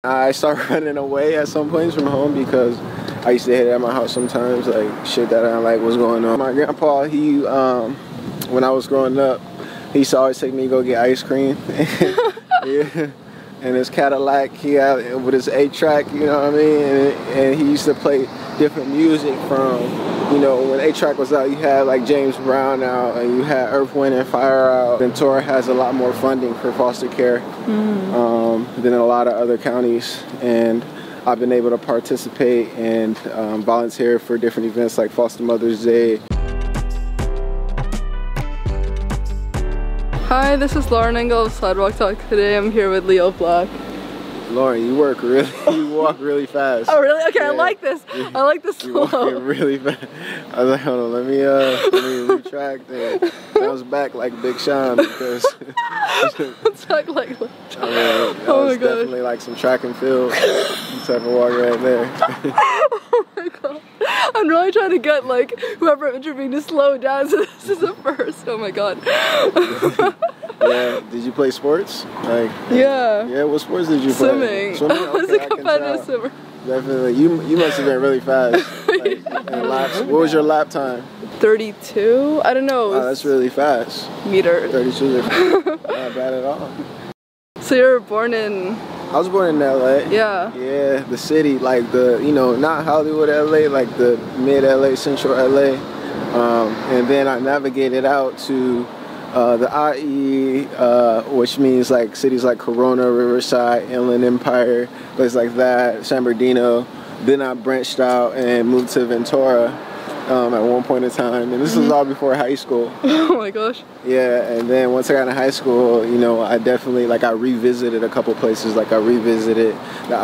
I started running away at some points from home because I used to hit it at my house sometimes, like shit that I don't like was going on. My grandpa, he, when I was growing up, he used to always take me to go get ice cream. Yeah. And his Cadillac, he had with his 8-track, you know what I mean? And he used to play different music from, you know, when 8-track was out, you had like James Brown out, and you had Earth, Wind and Fire out. Ventura has a lot more funding for foster care than a lot of other counties. And I've been able to participate and volunteer for different events like Foster Mother's Day. Hi, this is Lauren Engel of Sidewalk Talk. Today I'm here with Leo Black. Lauren, you walk really fast. Oh really? Okay, yeah. I like this You walking really fast. I was like, hold on, let me retract that. I was back like Big Sean because talk like that was definitely like some track and field type of walk right there. Oh my god. I'm really trying to get like whoever I'm interviewing to slow down, so this is the first. Oh my god. Yeah, did you play sports? Like yeah, what sports did you play? Swimming. Okay, I was a competitive swimmer. Definitely. You must have been really fast. Like, laps. What was your lap time? 32? I don't know. Oh, that's really fast. Meter. 32 not bad at all. So you were born in... I was born in LA. Yeah. Yeah, the city, like the, you know, not Hollywood LA, like the mid LA, central LA. And then I navigated out to the IE, which means like cities like Corona, Riverside, Inland Empire, places like that, San Bernardino. Then I branched out and moved to Ventura at one point in time, and this was all before high school. Oh my gosh. Yeah, and then once I got into high school, you know, I definitely, like, I revisited a couple places. Like I revisited the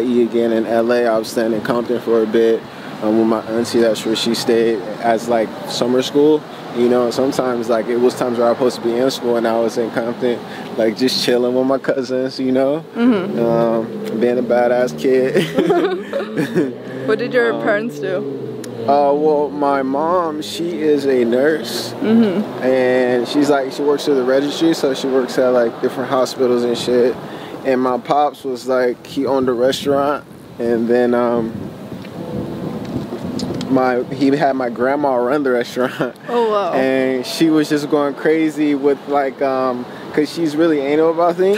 IE again in LA. I was staying in Compton for a bit with my auntie. That's where she stayed as like summer school. You know, sometimes like it was times where I was supposed to be in school and I was in Compton, like just chilling with my cousins, you know, being a badass kid. What did your parents do? Well, my mom, she is a nurse, and she works at the registry, so she works at like different hospitals and shit. And my pops was like, he owned a restaurant, and then he had my grandma run the restaurant. Oh wow. And she was just going crazy with like cause she's really anal about things.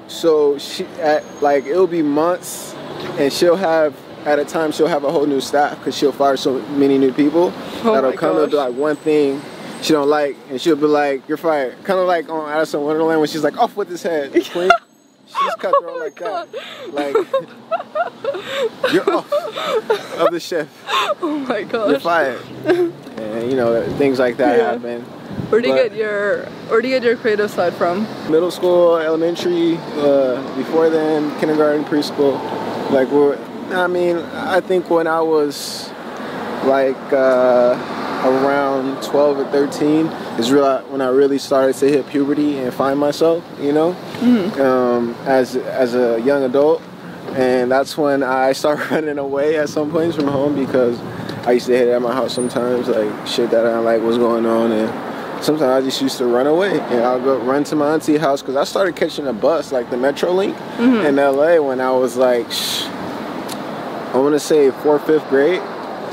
So it'll be months, and at a time she'll have a whole new staff because she'll fire so many new people that'll come to like one thing she don't like, and she'll be like, you're fired. Kind of like on Alice in Wonderland when she's like, off with his head, queen. She's cut through like that. Like, you're off of the shift. Oh my gosh. You're fired. And you know, things like that happen. Where do you get your creative side from? Middle school, elementary, before then, kindergarten, preschool. Like, I think when I was like around 12 or 13 is when I really started to hit puberty and find myself, you know, as a young adult. And that's when I started running away at some points from home because I used to hit it at my house sometimes, like shit that I don't like was going on. And sometimes I just used to run away, and I'll go run to my auntie's house because I started catching a bus, like the Metrolink in LA when I was like, I want to say 4th, 5th grade.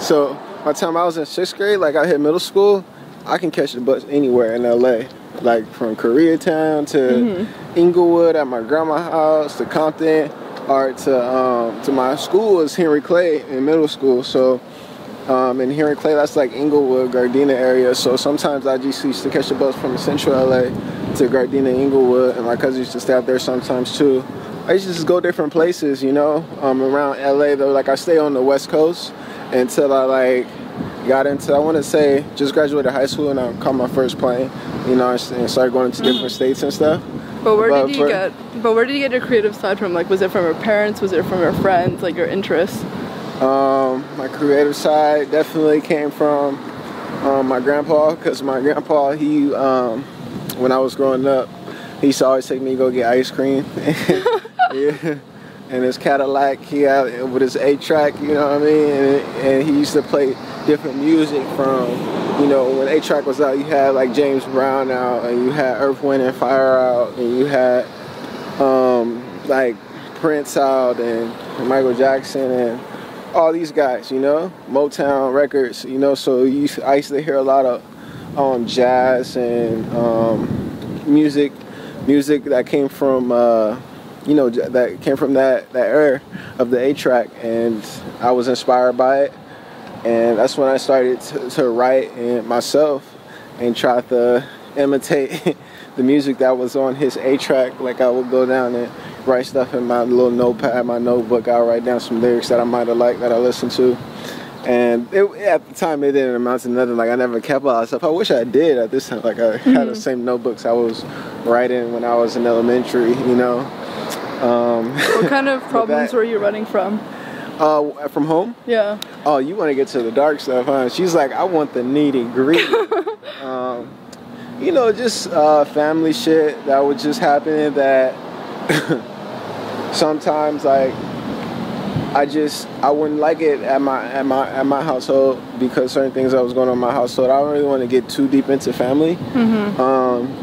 So by the time I was in 6th grade, like I hit middle school, I can catch the bus anywhere in LA. Like from Koreatown to Englewood at my grandma's house to Compton, or to my school was Henry Clay in middle school. So in Henry Clay, that's like Englewood, Gardena area. So sometimes I just used to catch the bus from central LA to Gardena, Englewood, and my cousins used to stay out there sometimes too. I used to just go different places, you know, around LA though. Like I stay on the West Coast until I like got into, I want to say, just graduated high school and I caught my first plane, you know, and started going to different states and stuff. But where did you get your creative side from? Like, was it from your parents? Was it from your friends? Like your interests? My creative side definitely came from my grandpa, because my grandpa, he when I was growing up, he used to always take me to go get ice cream. Yeah. And his Cadillac, he had with his 8-track, you know what I mean? And he used to play different music from, you know, when 8-track was out, you had like James Brown out, and you had Earth, Wind and Fire out, and you had like Prince out and Michael Jackson and all these guys, you know, Motown records, you know. So I used to hear a lot of jazz and music that came from you know, that came from that era of the 8-track, and I was inspired by it, and that's when I started to write and myself and try to imitate the music that was on his 8-track. Like I would go down and write stuff in my little notepad, my notebook. I'll write down some lyrics that I might have liked that I listened to. And at the time, it didn't amount to nothing. Like, I never kept all that stuff. I wish I did at this time. Like, I had the same notebooks I was writing when I was in elementary, you know. What kind of problems were you running from? From home? Yeah. Oh, you want to get to the dark stuff, huh? She's like, I want the nitty-gritty. You know, just family shit that was just happening that sometimes, like, I wouldn't like it at my household because certain things that was going on in my household. I don't really want to get too deep into family,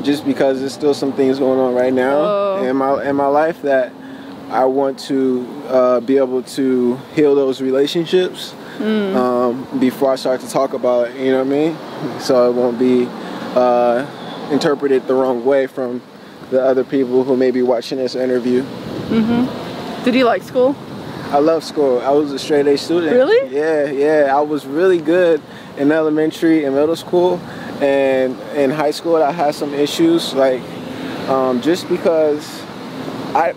just because there's still some things going on right now in my life that I want to be able to heal those relationships before I start to talk about it. You know what I mean? So it won't be interpreted the wrong way from the other people who may be watching this interview. Did you like school? I love school. I was a straight A student. Really? Yeah. I was really good in elementary and middle school, and in high school I had some issues, like just because I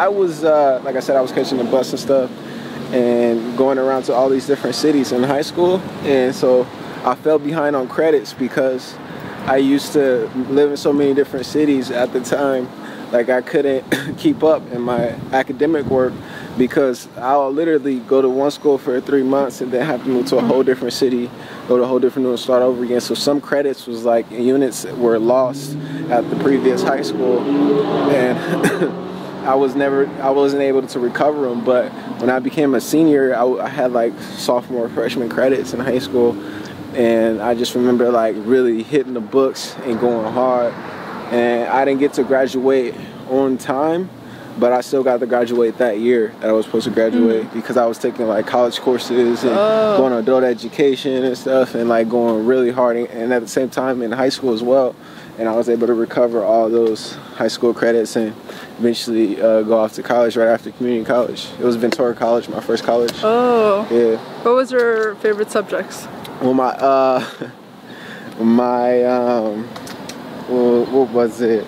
was like I said, I was catching the bus and stuff and going around to all these different cities in high school, and so I fell behind on credits because I used to live in so many different cities at the time. Like, I couldn't keep up in my academic work because I'll literally go to one school for 3 months and then have to move to a whole different city, go to a whole different and start over again. So some credits was like units were lost at the previous high school, and I wasn't able to recover them. But when I became a senior, I had like sophomore, freshman credits in high school, and I just remember like really hitting the books and going hard. And I didn't get to graduate on time, but I still got to graduate that year that I was supposed to graduate because I was taking like college courses and going to adult education and stuff, and like going really hard, and at the same time in high school as well. And I was able to recover all those high school credits and eventually go off to college right after community college. It was Ventura College, my first college. Oh. Yeah. What was your favorite subjects? Well, what was it?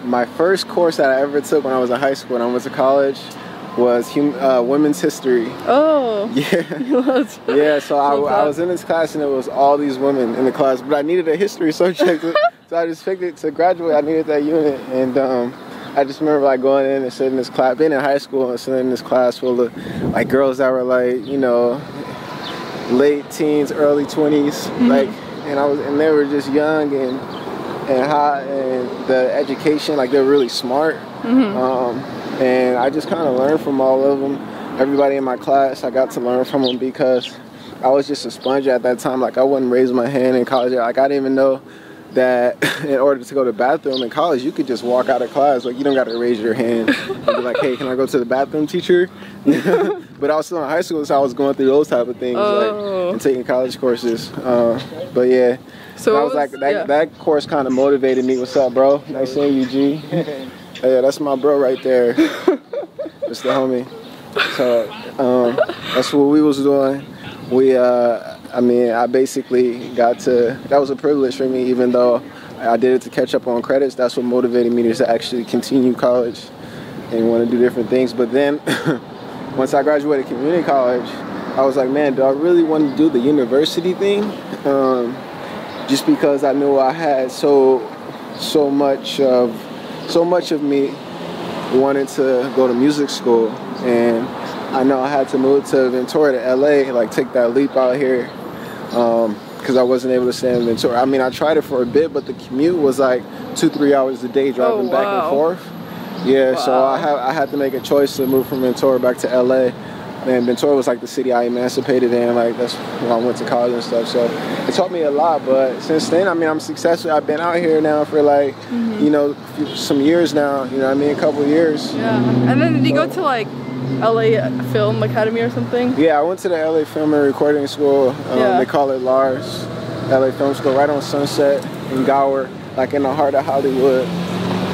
My first course that I ever took when I was in high school and I went to college was women's history. Oh. Yeah. Yeah, so I was in this class and it was all these women in the class, but I needed a history subject, so I just picked it to graduate. I needed that unit, and I just remember like going in and sitting in this class, being in high school and sitting in this class full of like girls that were like, you know, late teens, early 20s, like, and they were just young and hot, and the education, like, they're really smart. And I just kind of learned from all of them. Everybody in my class, I got to learn from them because I was just a sponge at that time. Like, I wouldn't raise my hand in college. Like, I didn't even know that in order to go to the bathroom in college, you could just walk out of class. Like, you don't got to raise your hand and be like, hey, can I go to the bathroom, teacher? But I was still in high school, so I was going through those type of things, like, and taking college courses. But yeah. So I was like, that course kind of motivated me. What's up, bro? Nice seeing you, G. Yeah, that's my bro right there. That's the homie. So that's what we was doing. I basically got to, that was a privilege for me, even though I did it to catch up on credits. That's what motivated me to actually continue college and want to do different things. But then once I graduated community college, I was like, man, do I really want to do the university thing? Just because I knew I had so much of me wanted to go to music school, and I know I had to move to Ventura to LA, like take that leap out here, because I wasn't able to stay in Ventura. I mean, I tried it for a bit, but the commute was like 2-3 hours a day driving back and forth. Yeah, so I had to make a choice to move from Ventura back to LA. and Ventura was like the city I emancipated in. Like that's when I went to college and stuff. So it taught me a lot. But since then, I mean, I'm successful. I've been out here now for like, you know, some years now. You know what I mean? A couple of years. Yeah. And then did you go to like LA Film Academy or something? Yeah, I went to the LA Film and Recording School. They call it LARS, LA Film School, right on Sunset in Gower, like in the heart of Hollywood.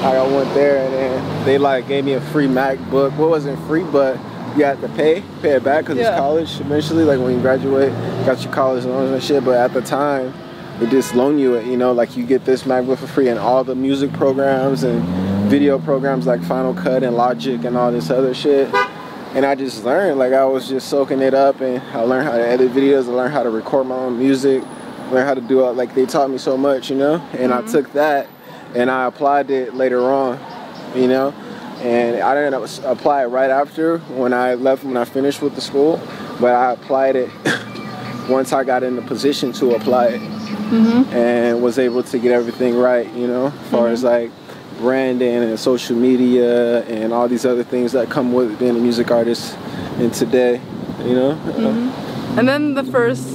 I went there, and then they like gave me a free MacBook. Well, it wasn't free, but you had to pay it back because it's college eventually. Like when you graduate, got your college loans and shit. But at the time, they just loan you it. You know, like you get this MacBook for free, and all the music programs and video programs like Final Cut and Logic and all this other shit. And I just learned, like I was just soaking it up, and I learned how to edit videos, I learned how to record my own music, learned how to do it. Like they taught me so much, you know. And I took that and I applied it later on, you know. And I didn't apply it right after when I finished with the school, but I applied it once I got in the position to apply it, and was able to get everything right, you know, as far as like branding and social media and all these other things that come with being a music artist in today, you know. And then the first,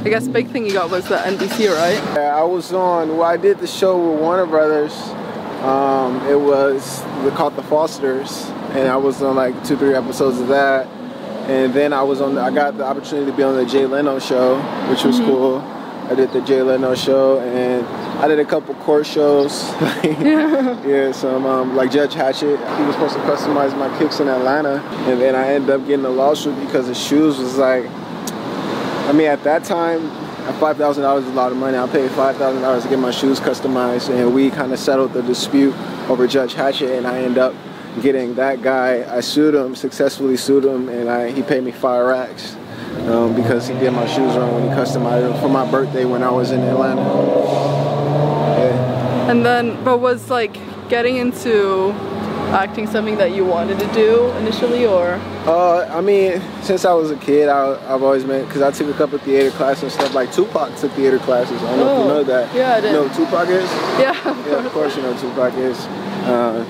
I guess, big thing you got was the NBC, right? Yeah, I was on, well, I did the show with Warner Bros. It was called The Fosters, and I was on like 2-3 episodes of that. And then I got the opportunity to be on the Jay Leno show, which was cool. I did the Jay Leno show, and I did a couple court shows. Some like Judge Hatchett, he was supposed to customize my kicks in Atlanta, and then I ended up getting a lawsuit because the shoes was like, I mean, at that time, $5,000 is a lot of money. I paid $5,000 to get my shoes customized, and we kind of settled the dispute over Judge Hatchett, and I ended up getting that guy. I successfully sued him, and he paid me 5 racks because he did my shoes wrong when he customized them for my birthday when I was in Atlanta. Yeah. And then, but was like getting into acting something that you wanted to do initially, or? I mean, since I was a kid, I've always been, because I took a couple of theater classes and stuff. Like Tupac took theater classes. I don't know if you know that. Yeah, I did. You know who Tupac is? Yeah, of course you know who Tupac is.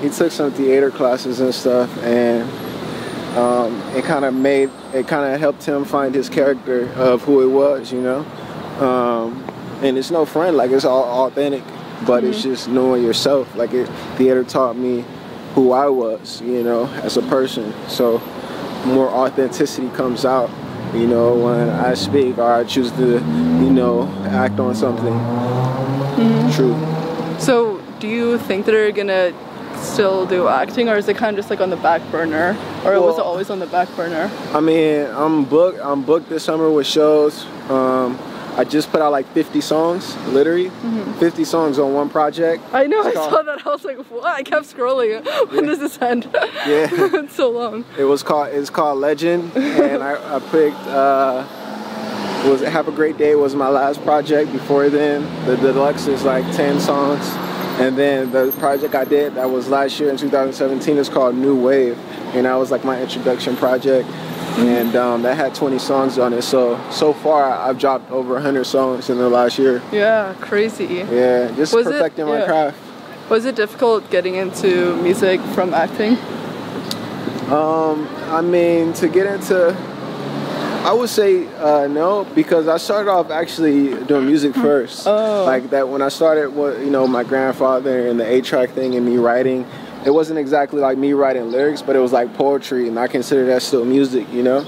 He took some theater classes and stuff, and it kind of helped him find his character of who it was, you know. And it's no front, like it's all authentic, but it's just knowing yourself. Like theater taught me who I was, you know, as a person. So more authenticity comes out, you know, when I speak or I choose to, you know, act on something. True. So do you think that they're gonna still do acting, or is it kind of just like on the back burner, or was it always on the back burner? I mean, I'm booked this summer with shows. I just put out like 50 songs, literally 50 songs on one project. I know, I saw that. I was like, what? I kept scrolling. When does this end? Yeah. It's so long. It's called Legend, and I picked, Have a Great Day was my last project. Before then, the Deluxe is like 10 songs. And then the project I did that was last year in 2017 is called New Wave, and that was like my introduction project. And that had 20 songs on it. So far I've dropped over 100 songs in the last year. Yeah, crazy. Yeah, just perfecting my craft. Was it difficult getting into music from acting? I mean, to get into, I would say no, because I started off actually doing music first. Like that when I started, you know, my grandfather and the 8-track thing and me writing. It wasn't exactly like me writing lyrics, but it was like poetry, and I consider that still music, you know?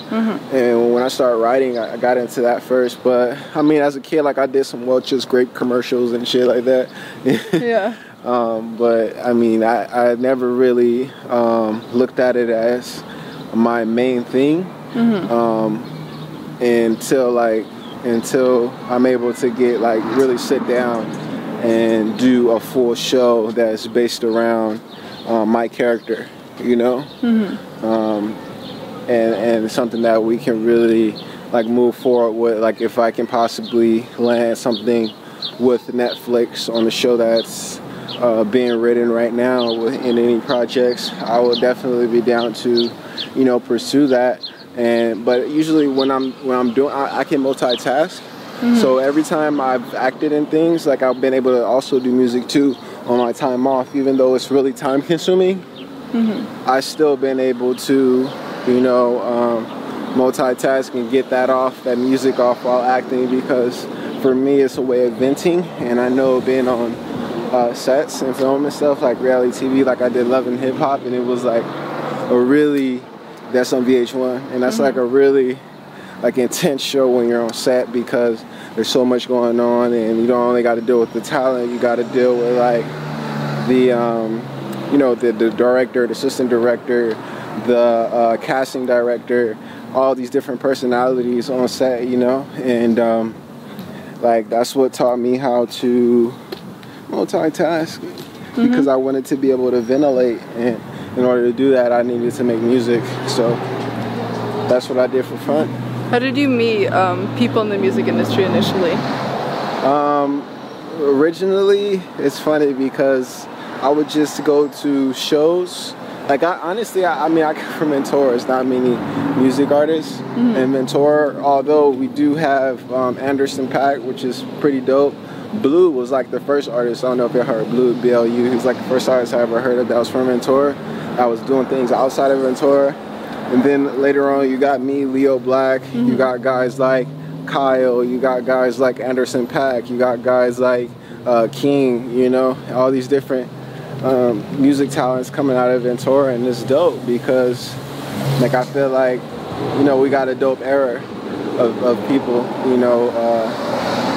And when I started writing, I got into that first. But, I mean, as a kid, like, I did some Welch's grape commercials and shit like that. Yeah. But, I mean, I never really looked at it as my main thing until I'm able to get, like, really sit down and do a full show that's based around my character, you know, and something that we can really like move forward with. Like if I can possibly land something with Netflix on the show that's being written right now in any projects, I will definitely be down to, you know, pursue that. But usually when I'm doing, I can multitask. So every time I've acted in things, like I've been able to also do music too on my time off, even though it's really time consuming. I still been able to, you know, multitask and get that music off while acting, because for me it's a way of venting. And I know being on sets and film and stuff like reality TV, like I did Love and Hip Hop, and it was like that's on VH1, and that's like a really like intense show when you're on set, because there's so much going on, and you don't only got to deal with the talent, you got to deal with like the the director, the assistant director, the casting director, all these different personalities on set, and like that's what taught me how to multitask, because I wanted to be able to ventilate, and in order to do that I needed to make music, so that's what I did for fun. How did you meet people in the music industry initially? Originally, it's funny because I would just go to shows. Like I come from Ventura. It's not many music artists in Ventura, although we do have Anderson .Paak, which is pretty dope. Blue was like the first artist. I don't know if you heard Blue, BLU. He was like the first artist I ever heard of that was from Ventura. I was doing things outside of Ventura. And then later on, you got me, Leo Black. You got guys like Kyle. You got guys like Anderson .Paak. You got guys like King. All these different music talents coming out of Ventura, and it's dope because, like, I feel like, we got a dope era of people.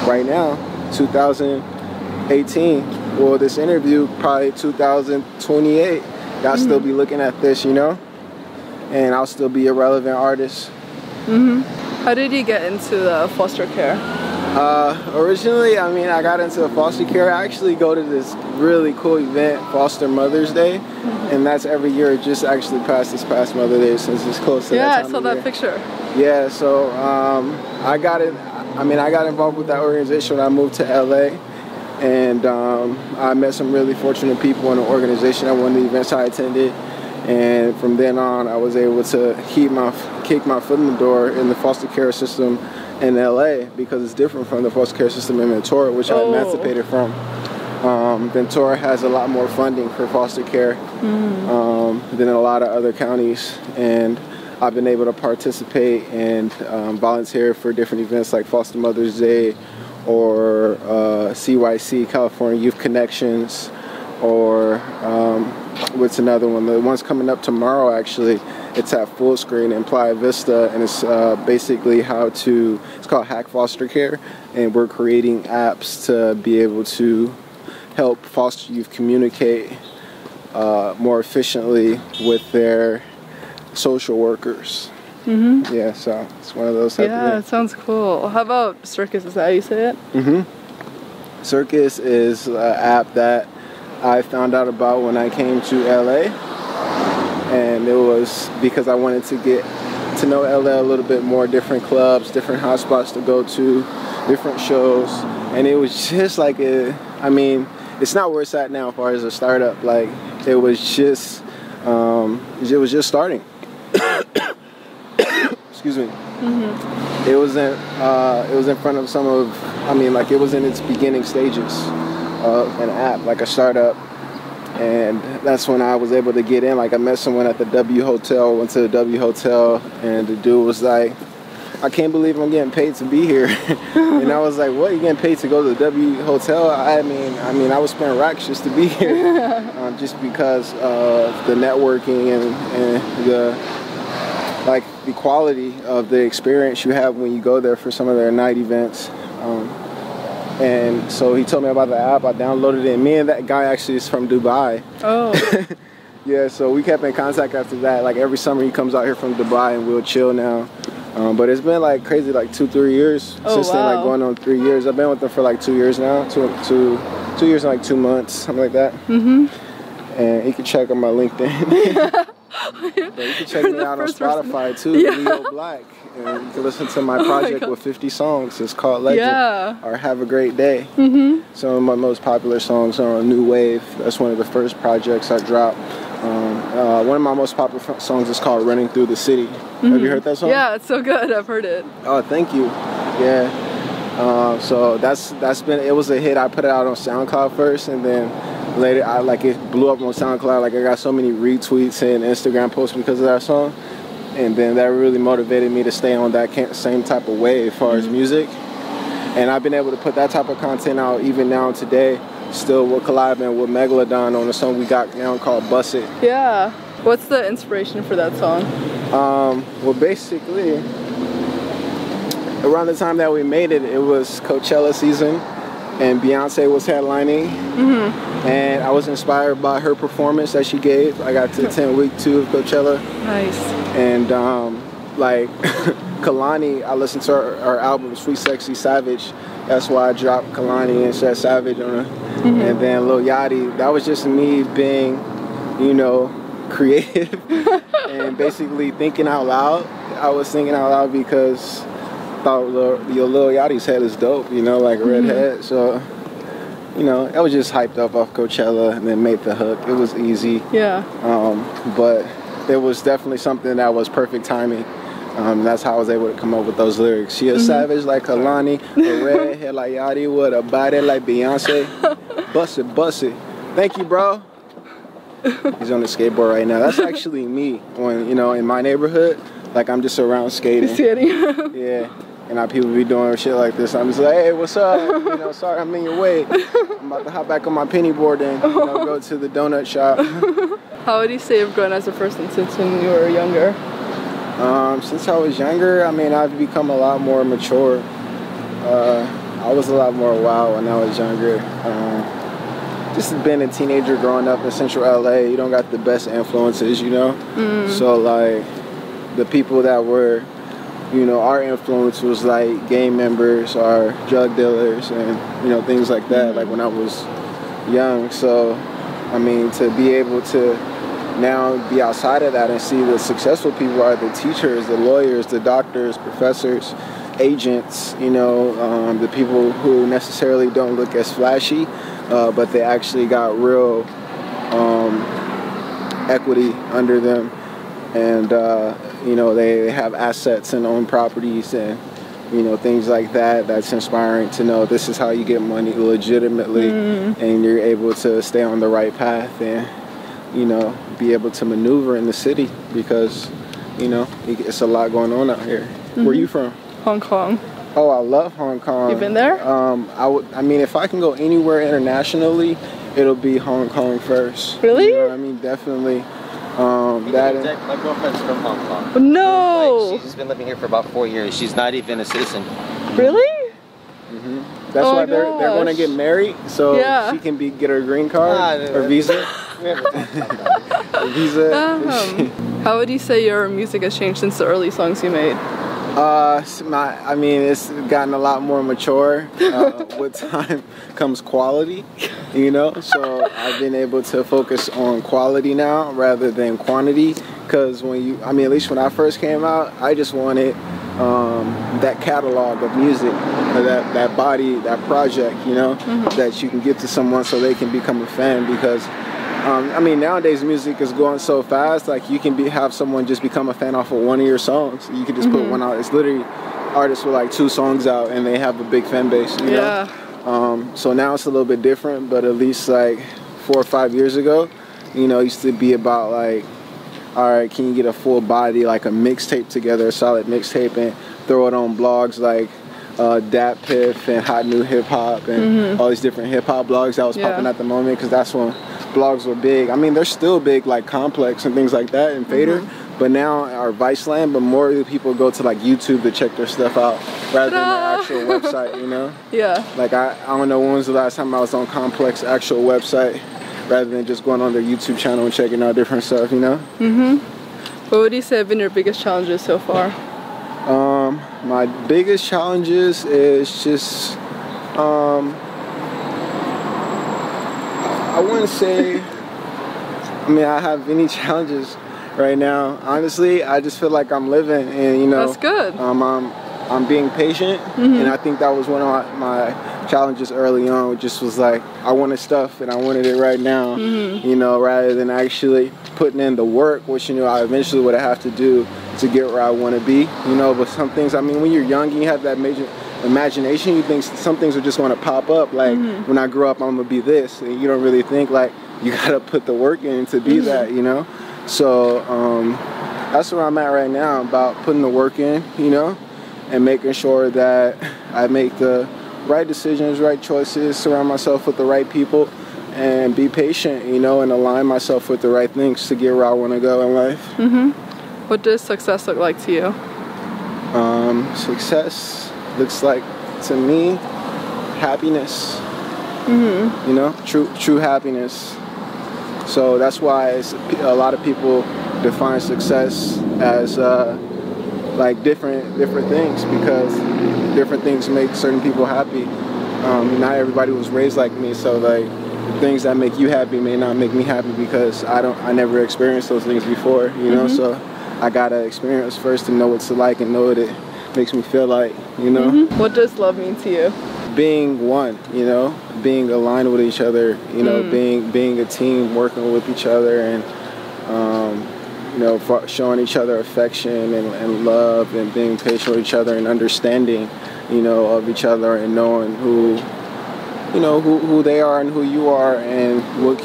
Right now, 2018. Well, this interview probably 2028. Y'all still be looking at this, and I'll still be a relevant artist. How did you get into the foster care? Originally, I got into foster care. I actually go to this really cool event, Foster Mother's Day, and that's every year. It just actually passed this past Mother's Day since it's close to that time. Yeah, I saw that picture. Yeah, so I got involved with that organization when I moved to LA, and I met some really fortunate people in the organization at one of the events I attended. And from then on, I was able to kick my foot in the door in the foster care system in LA, because it's different from the foster care system in Ventura, which I emancipated from. Ventura has a lot more funding for foster care than a lot of other counties, and I've been able to participate and volunteer for different events like Foster Mother's Day or CYC, California Youth Connections, or what's another one? The one's coming up tomorrow, actually. It's at Full Screen in Playa Vista, and it's basically it's called Hack Foster Care, and we're creating apps to be able to help foster youth communicate more efficiently with their social workers. Yeah, so it's one of those type of things. Yeah, it sounds cool. How about Circus? Is that how you say it? Circus is an app that I found out about when I came to LA, and it was because I wanted to get to know LA a little bit more, different clubs, different hotspots to go to, different shows, and it was just like it's not where it's at now as far as a startup. Like it was just starting. Excuse me. It was in front of it was in its beginning stages of an app, like a startup, and that's when I was able to get in. Like I met someone at the W Hotel, went to the W Hotel, and the dude was like, I can't believe I'm getting paid to be here. And I was like, what, you getting paid to go to the W Hotel? I would spend racks just to be here, just because of the networking and the quality of the experience you have when you go there for some of their night events. And so he told me about the app. I downloaded it, and me and that guy actually is from Dubai. Oh. Yeah, so we kept in contact after that. Like every summer he comes out here from Dubai, and we'll chill now. But it's been like crazy, like 2-3 years since then, like going on 3 years. I've been with them for like 2 years now, 2 years and like 2 months, something like that. And you can check on my LinkedIn. But you can check me out on Spotify too, Leo Black. And you can listen to my project with 50 songs. It's called Legend, or Have a Great Day. Some of my most popular songs are on New Wave. That's one of the first projects I dropped. One of my most popular songs is called Running Through the City. Have you heard that song? Yeah, it's so good. I've heard it. Oh, thank you. Yeah. So it was a hit. I put it out on SoundCloud first, and then later it blew up on SoundCloud. Like I got so many retweets and Instagram posts because of that song. and then that really motivated me to stay on that same type of way as far as music. And I've been able to put that type of content out even now today. Still, we're collabing with Megalodon on a song we got now called Bust It. Yeah. What's the inspiration for that song? Well, basically, around the time that we made it, it was Coachella season, and Beyonce was headlining. And I was inspired by her performance that she gave. I got to attend week 2 of Coachella. Nice. And like Kalani, I listened to her album Sweet Sexy Savage. That's why I dropped Kalani and said Savage on her. And then Lil Yachty, that was just me being, you know, creative and basically thinking out loud. I was thinking out loud because I thought Lil Yachty's head is dope, you know, like a red head. So, you know, I was just hyped up off Coachella and then made the hook. It was easy. Yeah. But there was definitely something that was perfect timing. That's how I was able to come up with those lyrics. She a savage like Kalani, a redhead like Yachty, with a body like Beyonce. Bust it, bust it. Thank you, bro. He's on the skateboard right now. That's actually me when, you know, in my neighborhood, like I'm just around skating. Yeah. And people be doing shit like this. I'm just like, hey, what's up? You know, sorry I'm in your way. I'm about to hop back on my penny board and, you know, go to the donut shop. How would you say you've grown as a person since when you were younger? Since I was younger, I mean, I've become a lot more mature. I was a lot more wild when I was younger. Just being a teenager growing up in central LA, you don't got the best influences, you know? So, like, the people that were, you know, our influence was like gang members or drug dealers and, you know, things like that, like when I was young. So, I mean, to be able to now be outside of that and see the successful people are the teachers, the lawyers, the doctors, professors, agents, you know, the people who necessarily don't look as flashy, but they actually got real equity under them. And, you know, they have assets and own properties and, you know, things like that. That's inspiring to know this is how you get money legitimately and you're able to stay on the right path and, you know, be able to maneuver in the city because, you know, it's a lot going on out here. Where are you from? Hong Kong. Oh, I love Hong Kong. You been there? I mean, if I can go anywhere internationally, it'll be Hong Kong first. Really? You know what I mean? Definitely. My girlfriend's from Hong Kong. No! Like, she's been living here for about 4 years. She's not even a citizen. Really? That's why they're going to get married, so she can get her green card or visa. How would you say your music has changed since the early songs you made? I mean, it's gotten a lot more mature. With time comes quality, you know? So I've been able to focus on quality now rather than quantity. Because at least when I first came out, I just wanted that catalog of music, that body, that project, you know, that you can give to someone so they can become a fan. Because I mean, nowadays music is going so fast. Like you can have someone just become a fan off of one of your songs. You can just put one out. It's literally artists with like 2 songs out and they have a big fan base. You know? So now it's a little bit different. But at least like 4 or 5 years ago, you know, it used to be about like, all right, can you get a full body, like a mixtape together, a solid mixtape, and throw it on blogs like Dat Piff and Hot New Hip Hop and all these different hip hop blogs that was popping at the moment, because that's when blogs were big. I mean, they're still big, like Complex and things like that, and Fader, but now our Viceland, but more of the people go to like YouTube to check their stuff out rather than the actual website, you know? Like I don't know when was the last time I was on Complex actual website rather than just going on their YouTube channel and checking out different stuff, you know? What would you say have been your biggest challenges so far? My biggest challenges is just, I wouldn't say, I have any challenges right now. Honestly, I just feel like I'm living and, you know. That's good. I'm being patient, and I think that was one of my challenges early on. Just was like, I wanted stuff and I wanted it right now, you know, rather than actually putting in the work, which, you know, I eventually would have to do to get where I want to be, you know. But some things, I mean, when you're young, you have that major imagination. You think some things are just going to pop up. Like, when I grow up, I'm going to be this. And you don't really think, like, you got to put the work in to be that, you know. So, that's where I'm at right now, about putting the work in, you know, and making sure that I make the right decisions, right choices, surround myself with the right people, and be patient, you know, and align myself with the right things to get where I want to go in life. What does success look like to you? Success looks like, to me, happiness. You know, true happiness. So that's why a lot of people define success as like different things, because different things make certain people happy. Not everybody was raised like me, so like the things that make you happy may not make me happy because I never experienced those things before, you know. So I gotta experience first to know what it's like and know what it makes me feel like, you know. What does love mean to you? Being one, you know, being aligned with each other, you know, being a team, working with each other, and you know, showing each other affection and love, and being patient with each other, and understanding, you know, of each other, and knowing who, you know, who they are and who you are, and what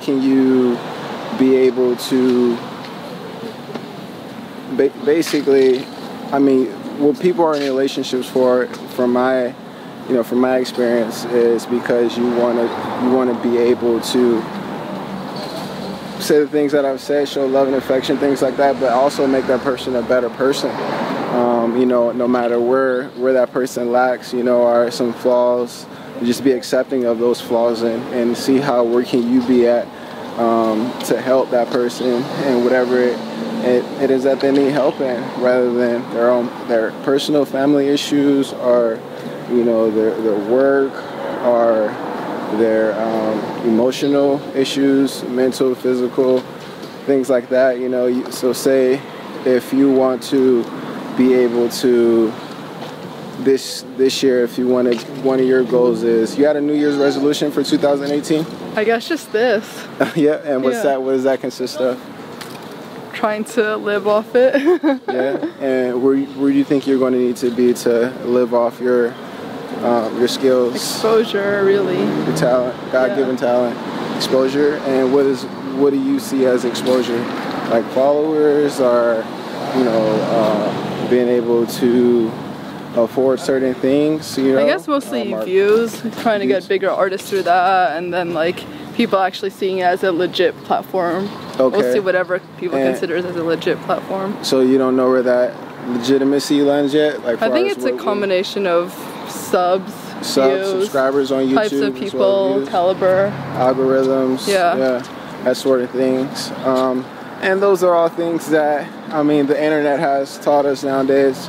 can you be able to basically, I mean, what people are in relationships for, from my experience, is because you want to be able to say the things that I've said, show love and affection, things like that, but also make that person a better person. You know, no matter where that person lacks, you know, are some flaws, just be accepting of those flaws, and see where can you be at to help that person and whatever it is that they need help in, rather than their personal family issues, or, you know, their work, or their emotional issues, mental, physical, things like that, you know. So say if you want to be able to, this year, if you wanted, one of your goals is, you had a New Year's resolution for 2018? I guess just this. Yeah, and what does that consist of? Trying to live off it. Yeah, and where do you think you're going to need to be to live off your skills? Exposure, really. Your talent, God-given talent, exposure. And what do you see as exposure? Like followers, or, you know, being able to afford certain things, you know? I guess mostly views, trying to get bigger artists through that, and then like people actually seeing it as a legit platform. Okay. We'll see whatever people consider as a legit platform. So you don't know where that legitimacy lands yet? Like, I think it's a combination of subs, views, subscribers on YouTube, types of people, caliber, algorithms, that sort of things. And those are all things that, I mean, the internet has taught us nowadays,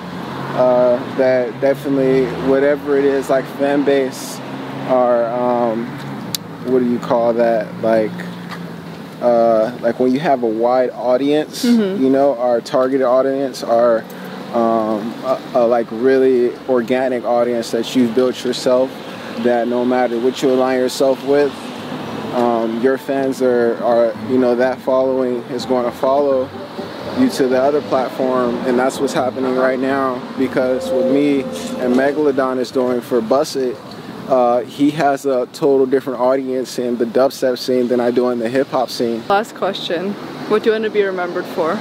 that definitely, whatever it is, like fan base, or what do you call that? Like when you have a wide audience, you know, our targeted audience, our a like really organic audience that you've built yourself, that no matter what you align yourself with, your fans are, you know, that following is going to follow you to the other platform. And that's what's happening right now, because what me and Megalodon is doing for Bust It, he has a total different audience in the dubstep scene than I do in the hip-hop scene. Last question. What do you want to be remembered for?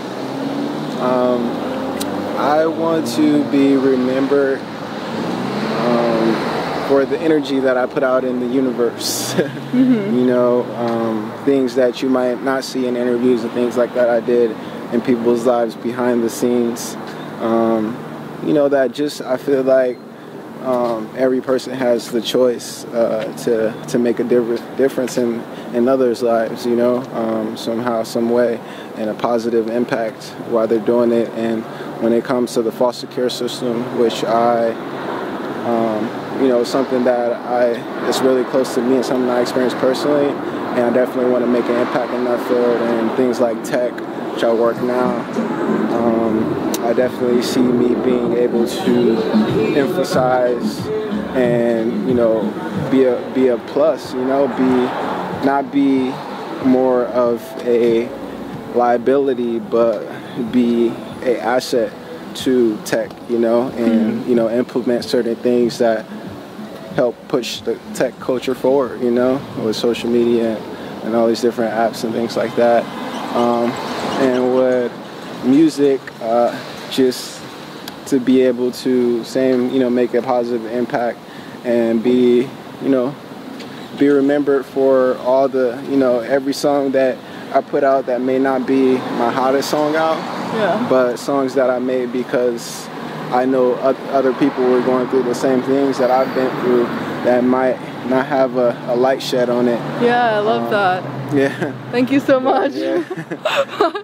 I want to be remembered for the energy that I put out in the universe. You know, things that you might not see in interviews and things like that I did in people's lives behind the scenes. You know, that just, I feel like every person has the choice to make a difference in others' lives, you know, somehow, some way, and a positive impact while they're doing it. And when it comes to the foster care system, which you know, something that it's really close to me and something I experienced personally, and I definitely want to make an impact in that field. And things like tech, which I work now, I definitely see me being able to emphasize and, you know, be a plus, you know, not be more of a liability, but be a asset to tech, you know, and you know, implement certain things that help push the tech culture forward, you know, with social media and all these different apps and things like that. And with music, just to be able to make a positive impact and be remembered for all the, every song that I put out that may not be my hottest song out, but songs that I made because I know other people were going through the same things that I've been through that might not have a light shed on it. Yeah, I love that. Yeah. Thank you so much. Yeah.